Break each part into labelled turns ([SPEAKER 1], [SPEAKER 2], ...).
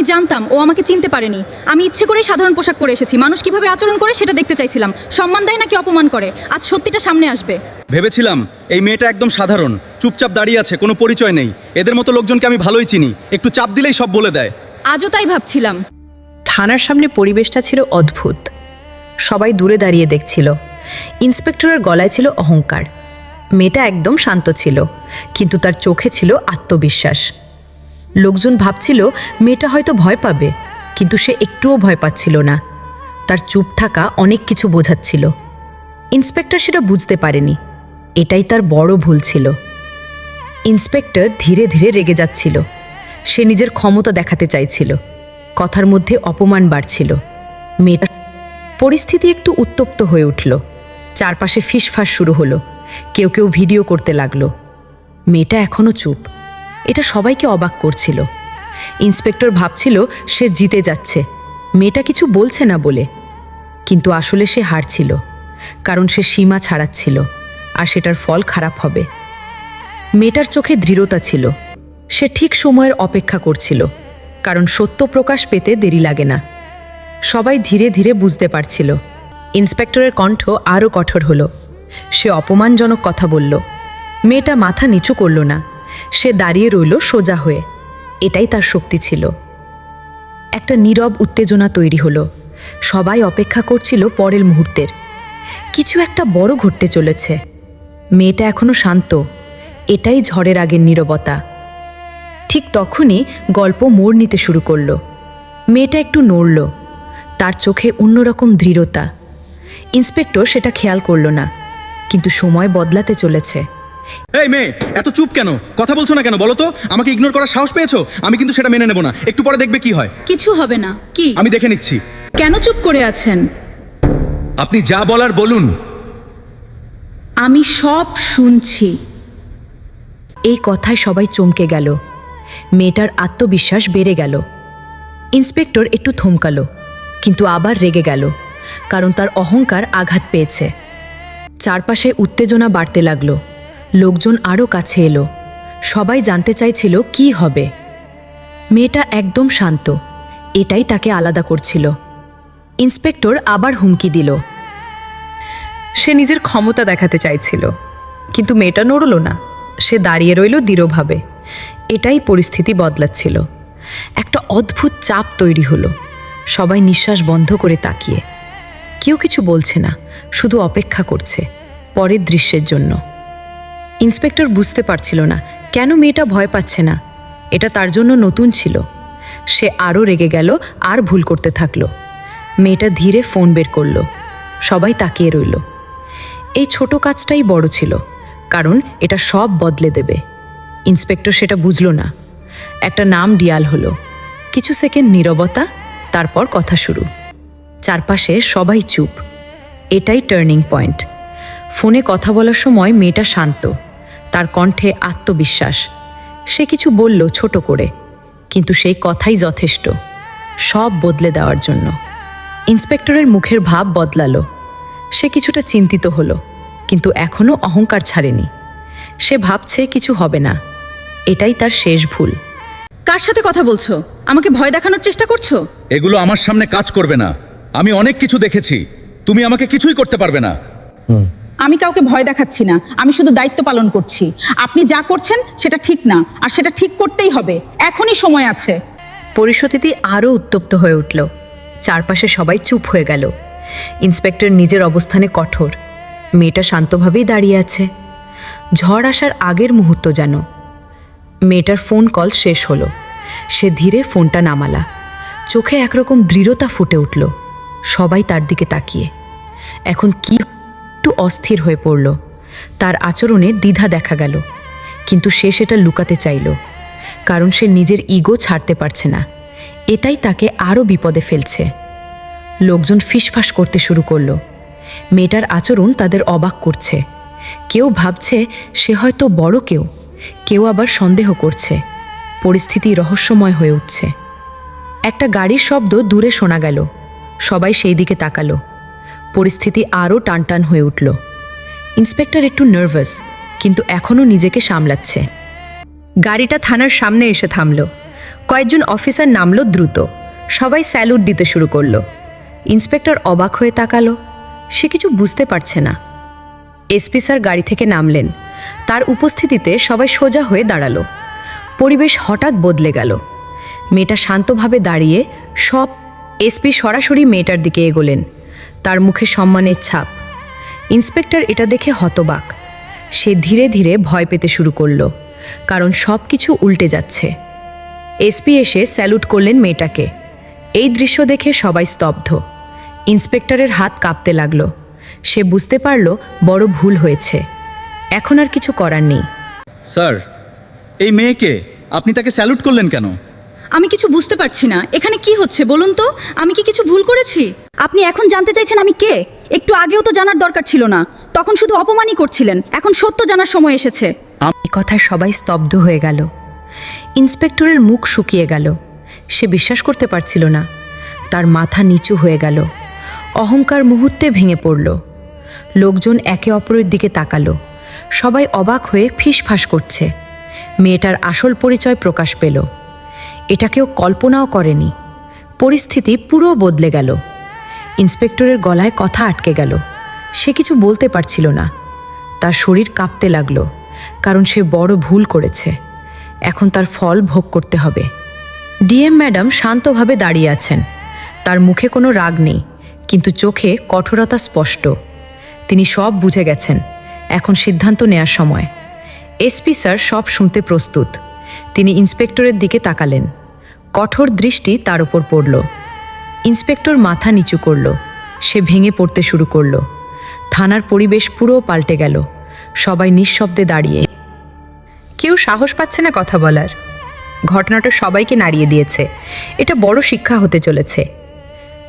[SPEAKER 1] আমি জানতাম ও আমাকে চিনতে পারেনি। আমি ইচ্ছে করেই সাধারণ পোশাক পরে এসেছি। মানুষ কিভাবে আচরণ করে সেটা দেখতে চাইছিলাম। সম্মান দেয় নাকি অপমান করে, আজ সত্যিটা সামনে আসবে।
[SPEAKER 2] ভেবেছিলাম এই মেয়েটা একদম সাধারণ, চুপচাপ দাঁড়িয়ে আছে, কোনো পরিচয় নেই। এদের মতো লোকজনকে আমি ভালোই চিনি, একটু চাপ দিলেই সব বলে দেয়।
[SPEAKER 1] আজও তাই ভাবছিলাম।
[SPEAKER 3] থানার সামনে পরিবেশটা ছিল অদ্ভুত। সবাই দূরে দাঁড়িয়ে দেখছিল। ইন্সপেক্টরের গলায় ছিল অহংকার। মেয়েটা একদম শান্ত ছিল, কিন্তু তার চোখে ছিল আত্মবিশ্বাস। লোকজন ভাবছিল মেয়েটা হয়তো ভয় পাবে, কিন্তু সে একটুও ভয় পাচ্ছিল না। তার চুপ থাকা অনেক কিছু বোঝাচ্ছিল। ইন্সপেক্টর সেটা বুঝতে পারেনি। এটাই তার বড় ভুল ছিল। ইন্সপেক্টর ধীরে ধীরে রেগে যাচ্ছিল। সে নিজের ক্ষমতা দেখাতে চাইছিল। কথার মধ্যে অপমান বাড়ছিল। মেয়েটা পরিস্থিতি একটু উত্তপ্ত হয়ে উঠল। চারপাশে ফিসফাস শুরু হলো। কেউ কেউ ভিডিও করতে লাগলো। মেয়েটা এখনও চুপ। এটা সবাইকে অবাক করছিল। ইন্সপেক্টর ভাবছিল সে জিতে যাচ্ছে, মেয়েটা কিছু বলছে না বলে। কিন্তু আসলে সে হারছিল, কারণ সে সীমা ছাড়াচ্ছিল, আর সেটার ফল খারাপ হবে। মেয়েটার চোখে দৃঢ়তা ছিল। সে ঠিক সময়ের অপেক্ষা করছিল, কারণ সত্য প্রকাশ পেতে দেরি লাগে না। সবাই ধীরে ধীরে বুঝতে পারছিল। ইন্সপেক্টরের কণ্ঠ আরও কঠোর হলো। সে অপমানজনক কথা বলল। মেয়েটা মাথা নিচু করল না। সে দাঁড়িয়ে রইল সোজা হয়ে। এটাই তার শক্তি ছিল। একটা নীরব উত্তেজনা তৈরি হলো। সবাই অপেক্ষা করছিল পরের মুহূর্তের। কিছু একটা বড় ঘটতে চলেছে। মেয়েটা এখনো শান্ত। এটাই ঝড়ের আগের নীরবতা। ঠিক তখনই গল্প মোড় নিতে শুরু করলো। মেয়েটা একটু নড়ল। তার চোখে অন্যরকম দৃঢ়তা। ইন্সপেক্টর সেটা খেয়াল করল না, কিন্তু সময় বদলাতে চলেছে।
[SPEAKER 2] এই মেয়ে, এত চুপ কেন? কথা বলছো না কেন বলো তো? আমাকে ইগনোর করার সাহস পেয়েছো? আমি কিন্তু সেটা মেনে নেব না। একটু পরে দেখবে কি হয়।
[SPEAKER 1] কিছু হবে না। কি?
[SPEAKER 2] আমি দেখে নিচ্ছি।
[SPEAKER 1] কেন চুপ করে আছেন?
[SPEAKER 2] আপনি যা বলার বলুন।
[SPEAKER 1] আমি সব শুনছি।
[SPEAKER 3] এই কথায় সবাই চমকে গেল। মেয়েটার আত্মবিশ্বাস বেড়ে গেল। ইন্সপেক্টর একটু থমকালো, কিন্তু আবার রেগে গেল, কারণ তার অহংকার আঘাত পেয়েছে। চারপাশে উত্তেজনা বাড়তে লাগলো। লোকজন আরও কাছে এলো। সবাই জানতে চাইছিল কি হবে। মেয়েটা একদম শান্ত। এটাই তাকে আলাদা করছিল। ইন্সপেক্টর আবার হুমকি দিল। সে নিজের ক্ষমতা দেখাতে চাইছিল, কিন্তু মেয়েটা নড়ল না। সে দাঁড়িয়ে রইল দৃঢ়ভাবে। এটাই পরিস্থিতি বদলাচ্ছিল। একটা অদ্ভুত চাপ তৈরি হলো। সবাই নিঃশ্বাস বন্ধ করে তাকিয়ে। কেউ কিছু বলছে না, শুধু অপেক্ষা করছে পরের দৃশ্যের জন্য। ইন্সপেক্টর বুঝতে পারছিল না কেন মেয়েটা ভয় পাচ্ছে না। এটা তার জন্য নতুন ছিল। সে আরও রেগে গেল আর ভুল করতে থাকলো। মেয়েটা ধীরে ফোন বের করলো। সবাই তাকিয়ে রইল। এই ছোট কাজটাই বড় ছিল, কারণ এটা সব বদলে দেবে। ইন্সপেক্টর সেটা বুঝল না। একটা নাম ডিয়াল হলো। কিছু সেকেন্ড নীরবতা, তারপর কথা শুরু। চারপাশে সবাই চুপ। এটাই টার্নিং পয়েন্ট। ফোনে কথা বলার সময় মেয়েটা শান্ত। তার কণ্ঠে আত্মবিশ্বাস। সে কিছু বলল ছোট করে, কিন্তু সেই কথাই যথেষ্ট সব বদলে দেওয়ার জন্য। ইন্সপেক্টরের মুখের ভাব বদলালো। সে কিছুটা চিন্তিত হলো, কিন্তু এখনও অহংকার ছাড়েনি। সে ভাবছে কিছু হবে না। এটাই তার শেষ ভুল।
[SPEAKER 1] কার সাথে কথা বলছো? আমাকে ভয় দেখানোর চেষ্টা করছো?
[SPEAKER 2] এগুলো আমার সামনে কাজ করবে না। আমি অনেক কিছু দেখেছি। তুমি আমাকে কিছুই করতে পারবে না।
[SPEAKER 4] আমি কাউকে ভয় দেখাচ্ছি না, আমি শুধু দায়িত্ব পালন করছি। আপনি যা করছেন সেটা ঠিক না, আর সেটা ঠিক করতেই হবে। এখনই সময় আছে।
[SPEAKER 3] পরিস্থিতি আরও উত্তপ্ত হয়ে উঠল। চারপাশে সবাই চুপ হয়ে গেল। ইন্সপেক্টর নিজের অবস্থানে কঠোর। মেয়েটা শান্তভাবেই দাঁড়িয়ে আছে। ঝড় আসার আগের মুহূর্ত যেন। মেয়েটার ফোন কল শেষ হলো। সে ধীরে ফোনটা নামালা। চোখে একরকম দৃঢ়তা ফুটে উঠল। সবাই তার দিকে তাকিয়ে। এখন কি? একটু অস্থির হয়ে পড়ল। তার আচরণে দ্বিধা দেখা গেল, কিন্তু সে সেটা লুকাতে চাইল, কারণ সে নিজের ইগো ছাড়তে পারছে না। এটাই তাকে আরও বিপদে ফেলছে। লোকজন ফিসফাস করতে শুরু করলো। মেয়েটার আচরণ তাদের অবাক করছে। কেউ ভাবছে সে হয়তো বড় কেউ, কেউ আবার সন্দেহ করছে। পরিস্থিতি রহস্যময় হয়ে উঠছে। একটা গাড়ির শব্দ দূরে শোনা গেল। সবাই সেই দিকে তাকালো। পরিস্থিতি আরও টানটান হয়ে উঠল। ইন্সপেক্টর একটু নার্ভাস, কিন্তু এখনও নিজেকে সামলাচ্ছে। গাড়িটা থানার সামনে এসে থামল। কয়েকজন অফিসার নামলো দ্রুত। সবাই স্যালুট দিতে শুরু করলো। ইন্সপেক্টর অবাক হয়ে তাকালো। সে কিছু বুঝতে পারছে না। এসপি স্যার গাড়ি থেকে নামলেন। তার উপস্থিতিতে সবাই সোজা হয়ে দাঁড়ালো। পরিবেশ হঠাৎ বদলে গেল। মেয়েটা শান্তভাবে দাঁড়িয়ে সব এসপি সরাসরি মেয়েটার দিকে এগোলেন। তার মুখে সম্মানের ছাপ। ইন্সপেক্টর এটা দেখে হতবাক। সে ধীরে ধীরে ভয় পেতে শুরু করলো, কারণ সব কিছু উল্টে যাচ্ছে। এসপি এসে স্যালুট করলেন মেয়েটাকে। এই দৃশ্য দেখে সবাই স্তব্ধ। ইন্সপেক্টরের হাত কাঁপতে লাগলো। সে বুঝতে পারল বড় ভুল হয়েছে। এখন আর কিছু করার নেই।
[SPEAKER 2] স্যার, এই মেয়েকে আপনি তাকে স্যালুট করলেন কেন?
[SPEAKER 1] আমি কিছু বুঝতে পারছি না, এখানে কি হচ্ছে বলুন তো? আমি কি কিছু ভুল করেছি? আপনি এখন জানতে চাইছেন আমি কে? একটু আগেও তো জানার দরকার ছিল না। তখন শুধু অপমানই করছিলেন। এখন সত্য জানার সময় এসেছে।
[SPEAKER 3] এই কথায় সবাই স্তব্ধ হয়ে গেল। ইন্সপেক্টরের মুখ শুকিয়ে গেল। সে বিশ্বাস করতে পারছিল না। তার মাথা নিচু হয়ে গেল। অহংকার মুহূর্তে ভেঙে পড়ল। লোকজন একে অপরের দিকে তাকালো। সবাই অবাক হয়ে ফিসফাস করছে। মেয়েটার আসল পরিচয় প্রকাশ পেল। এটা কেউ কল্পনাও করেনি। পরিস্থিতি পুরো বদলে গেল। ইন্সপেক্টরের গলায় কথা আটকে গেল। সে কিছু বলতে পারছিল না। তার শরীর কাঁপতে লাগলো, কারণ সে বড় ভুল করেছে। এখন তার ফল ভোগ করতে হবে। ডিএম ম্যাডাম শান্তভাবে দাঁড়িয়ে আছেন। তার মুখে কোনো রাগ নেই, কিন্তু চোখে কঠোরতা স্পষ্ট। তিনি সব বুঝে গেছেন। এখন সিদ্ধান্ত নেয়ার সময়। এসপি স্যার সব শুনতে প্রস্তুত। তিনি ইন্সপেক্টরের দিকে তাকালেন। কঠোর দৃষ্টি তার উপর পড়ল। ইন্সপেক্টর মাথা নিচু করল। সে ভেঙে পড়তে শুরু করল। থানার পরিবেশ পুরো পাল্টে গেল। সবাই নিঃশব্দে দাঁড়িয়ে। কেউ সাহস পাচ্ছে না কথা বলার। ঘটনাটা সবাইকে নাড়িয়ে দিয়েছে। এটা বড় শিক্ষা হতে চলেছে।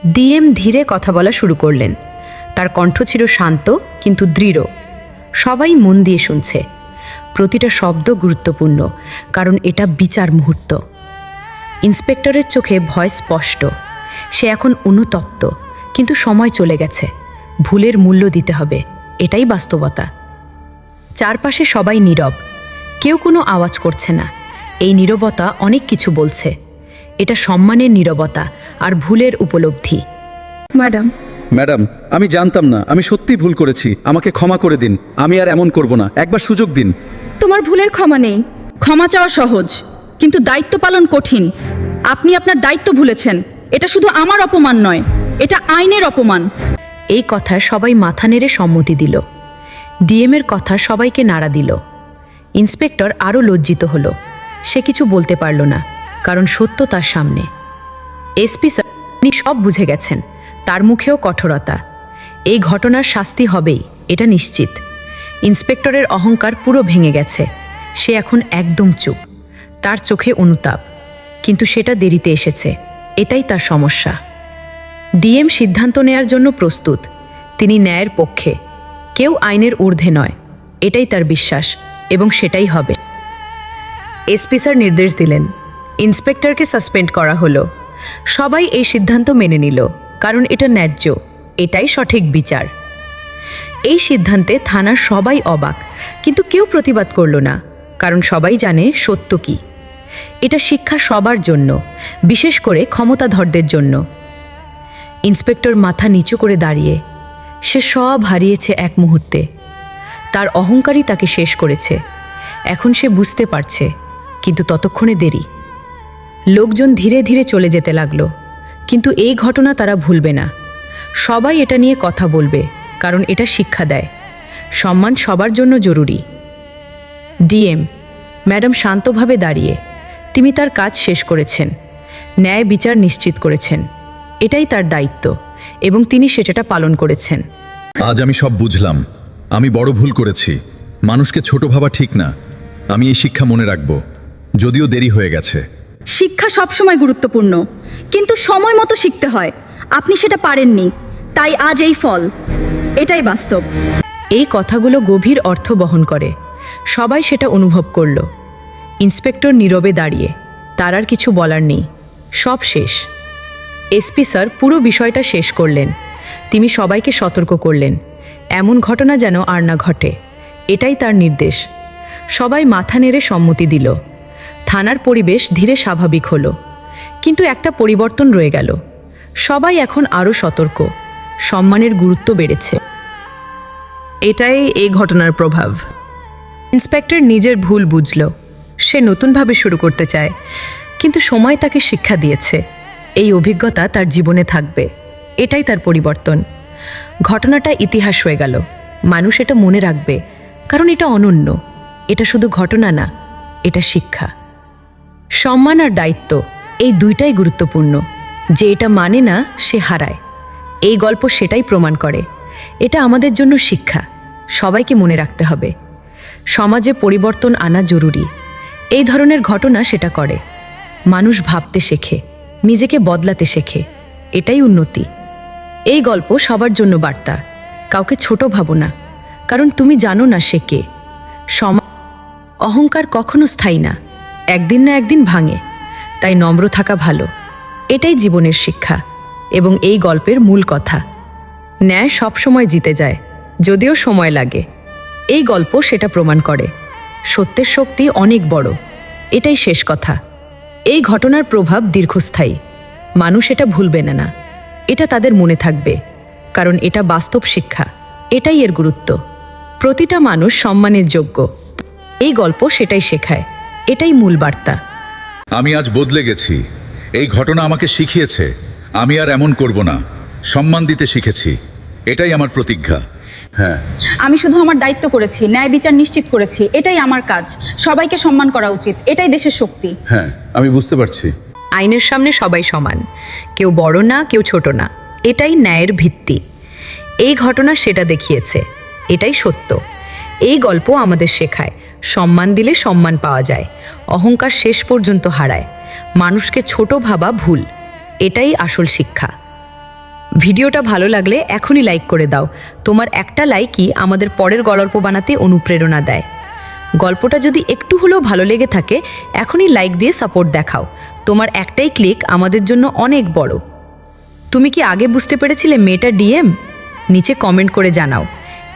[SPEAKER 3] ডিএম ধীরে কথা বলা শুরু করলেন। তার কণ্ঠ ছিল শান্ত কিন্তু দৃঢ়। সবাই মন দিয়ে শুনছে। প্রতিটা শব্দ গুরুত্বপূর্ণ, কারণ এটা বিচার মুহূর্ত। ইন্সপেক্টরের চোখে ভয় স্পষ্ট। সে এখন অনুতপ্ত, কিন্তু সময় চলে গেছে। ভুলের মূল্য দিতে হবে, এটাই বাস্তবতা। চারপাশে সবাই নীরব। কেউ কোনো আওয়াজ করছে না। এই নীরবতা অনেক কিছু বলছে। এটা সম্মানের নীরবতা আর ভুলের উপলব্ধি।
[SPEAKER 2] ম্যাডাম, আমি জানতাম না। আমি সত্যিই ভুল করেছি। আমাকে ক্ষমা করে দিন। আমি আর এমন করব না। একবার সুযোগ দিন।
[SPEAKER 1] তোমার ভুলের ক্ষমা নেই। ক্ষমা চাওয়া সহজ, কিন্তু দায়িত্ব পালন কঠিন। আপনি আপনার দায়িত্ব ভুলেছেন। এটা শুধু আমার অপমান নয়, এটা আইনের অপমান।
[SPEAKER 3] এই কথা সবাই মাথা নেড়ে সম্মতি দিল। ডিএমের কথা সবাইকে নাড়া দিল। ইন্সপেক্টর আরও লজ্জিত হলো। সে কিছু বলতে পারল না, কারণ সত্য তার সামনে। এসপি স্যার তিনি সব বুঝে গেছেন। তার মুখেও কঠোরতা। এই ঘটনার শাস্তি হবেই, এটা নিশ্চিত। ইন্সপেক্টরের অহংকার পুরো ভেঙে গেছে। সে এখন একদম চুপ। তার চোখে অনুতাপ, কিন্তু সেটা দেরিতে এসেছে। এটাই তার সমস্যা। ডিএম সিদ্ধান্ত নেয়ার জন্য প্রস্তুত। তিনি ন্যায়ের পক্ষে। কেউ আইনের ঊর্ধ্বে নয়, এটাই তার বিশ্বাস, এবং সেটাই হবে। এসপি স্যার নির্দেশ দিলেন। ইন্সপেক্টরকে সাসপেন্ড করা হলো। সবাই এই সিদ্ধান্ত মেনে নিল, কারণ এটা ন্যায্য। এটাই সঠিক বিচার। এই সিদ্ধান্তে থানার সবাই অবাক, কিন্তু কেউ প্রতিবাদ করল না, কারণ সবাই জানে সত্য কি। এটা শিক্ষা সবার জন্য, বিশেষ করে ক্ষমতাধরদের জন্য। ইন্সপেক্টর মাথা নিচু করে দাঁড়িয়ে। সে সব হারিয়েছে এক মুহূর্তে। তার অহংকারই তাকে শেষ করেছে। এখন সে বুঝতে পারছে, কিন্তু ততক্ষণে দেরি। লোকজন ধীরে ধীরে চলে যেতে লাগলো, কিন্তু এই ঘটনা তারা ভুলবে না। সবাই এটা নিয়ে কথা বলবে, কারণ এটা শিক্ষা দেয় সম্মান সবার জন্য জরুরি। ডিএম ম্যাডাম শান্তভাবে দাঁড়িয়ে। তিনি তার কাজ শেষ করেছেন। ন্যায় বিচার নিশ্চিত করেছেন। এটাই তার দায়িত্ব, এবং তিনি সেটা পালন করেছেন।
[SPEAKER 5] আজ আমি সব বুঝলাম। আমি বড় ভুল করেছি। মানুষকে ছোট ভাবা ঠিক না। আমি এই শিক্ষা মনে রাখব, যদিও দেরি হয়ে গেছে।
[SPEAKER 1] শিক্ষা সবসময় গুরুত্বপূর্ণ, কিন্তু সময় মতো শিখতে হয়। আপনি সেটা পারেননি, তাই আজ এই ফল। এটাই বাস্তব।
[SPEAKER 3] এই কথাগুলো গভীর অর্থ বহন করে। সবাই সেটা অনুভব করল। ইন্সপেক্টর নীরবে দাঁড়িয়ে। তার আর কিছু বলার নেই। সব শেষ। এসপি স্যার পুরো বিষয়টা শেষ করলেন। তিনি সবাইকে সতর্ক করলেন, এমন ঘটনা যেন আর না ঘটে। এটাই তার নির্দেশ। সবাই মাথা নেড়ে সম্মতি দিল। থানার পরিবেশ ধীরে স্বাভাবিক হলো, কিন্তু একটা পরিবর্তন রয়ে গেল। সবাই এখন আরও সতর্ক, সম্মানের গুরুত্ব বেড়েছে। এটাই এই ঘটনার প্রভাব। ইন্সপেক্টর নিজের ভুল বুঝল, সে নতুনভাবে শুরু করতে চায়, কিন্তু সময় তাকে শিক্ষা দিয়েছে। এই অভিজ্ঞতা তার জীবনে থাকবে, এটাই তার পরিবর্তন। ঘটনাটা ইতিহাস হয়ে গেল, মানুষ এটা মনে রাখবে, কারণ এটা অনন্য। এটা শুধু ঘটনা না, এটা শিক্ষা। সম্মান আর দায়িত্ব, এই দুইটাই গুরুত্বপূর্ণ। যে এটা মানে না সে হারায়। এই গল্প সেটাই প্রমাণ করে। এটা আমাদের জন্য শিক্ষা, সবাইকে মনে রাখতে হবে। সমাজে পরিবর্তন আনা জরুরি। এই ধরনের ঘটনা সেটা করে। মানুষ ভাবতে শেখে, নিজেকে বদলাতে শেখে, এটাই উন্নতি। এই গল্প সবার জন্য বার্তা। কাউকে ছোট ভাবো না, কারণ তুমি জানো না সে কে। অহংকার কখনো স্থায়ী না, একদিন না একদিন ভাঙে। তাই নম্র থাকা ভালো। এটাই জীবনের শিক্ষা এবং এই গল্পের মূল কথা। ন্যায় সবসময় জিতে যায়, যদিও সময় লাগে। এই গল্প সেটা প্রমাণ করে। সত্যের শক্তি অনেক বড়, এটাই শেষ কথা। এই ঘটনার প্রভাব দীর্ঘস্থায়ী। মানুষ এটা ভুলবে না, এটা তাদের মনে থাকবে, কারণ এটা বাস্তব শিক্ষা। এটাই এর গুরুত্ব। প্রতিটা মানুষ সম্মানের যোগ্য। এই গল্প সেটাই শেখায়, এটাই মূল বার্তা।
[SPEAKER 5] আমি আজ বদলে গেছি। এই ঘটনা আমাকে শিখিয়েছে আমি আর এমন করব না। সম্মান দিতে শিখেছি, এটাই আমার প্রতিজ্ঞা। হ্যাঁ,
[SPEAKER 4] আমি শুধু আমার দায়িত্ব করেছি, ন্যায় বিচার নিশ্চিত করেছি। এটাই আমার কাজ। সবাইকে সম্মান করা উচিত, এটাই দেশের শক্তি।
[SPEAKER 5] হ্যাঁ, আমি বুঝতে পারছি।
[SPEAKER 3] আইনের সামনে সবাই সমান, কেউ বড় না, কেউ ছোট না। এটাই ন্যায়ের ভিত্তি। এই ঘটনা সেটা দেখিয়েছে, এটাই সত্য। এই গল্প আমাদের শেখায়, সম্মান দিলে সম্মান পাওয়া যায়, অহংকার শেষ পর্যন্ত হারায়, মানুষকে ছোট ভাবা ভুল। এটাই আসল শিক্ষা। ভিডিওটা ভালো লাগলে এখনই লাইক করে দাও। তোমার একটা লাইকই আমাদের পরের গল্প বানাতে অনুপ্রেরণা দেয়। গল্পটা যদি একটু হলেও ভালো লেগে থাকে, এখনই লাইক দিয়ে সাপোর্ট দেখাও। তোমার একটাই ক্লিক আমাদের জন্য অনেক বড়। তুমি কি আগে বুঝতে পেরেছিলে মেয়েটা ডিএম? নিচে কমেন্ট করে জানাও।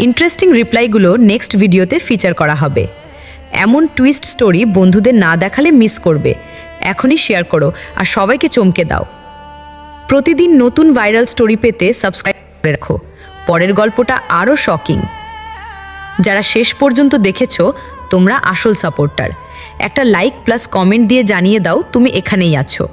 [SPEAKER 3] ইন্টারেস্টিং রিপ্লাইগুলো নেক্সট ভিডিওতে ফিচার করা হবে। এমন টুইস্ট স্টোরি বন্ধুদের না দেখালে মিস করবে। এখনই শেয়ার করো আর সবাইকে চমকে দাও। প্রতিদিন নতুন ভাইরাল স্টোরি পেতে সাবস্ক্রাইব করে রাখো। পরের গল্পটা আরও শকিং। যারা শেষ পর্যন্ত দেখেছো, তোমরা আসল সাপোর্টার। একটা লাইক প্লাস কমেন্ট দিয়ে জানিয়ে দাও তুমি এখানেই আছো।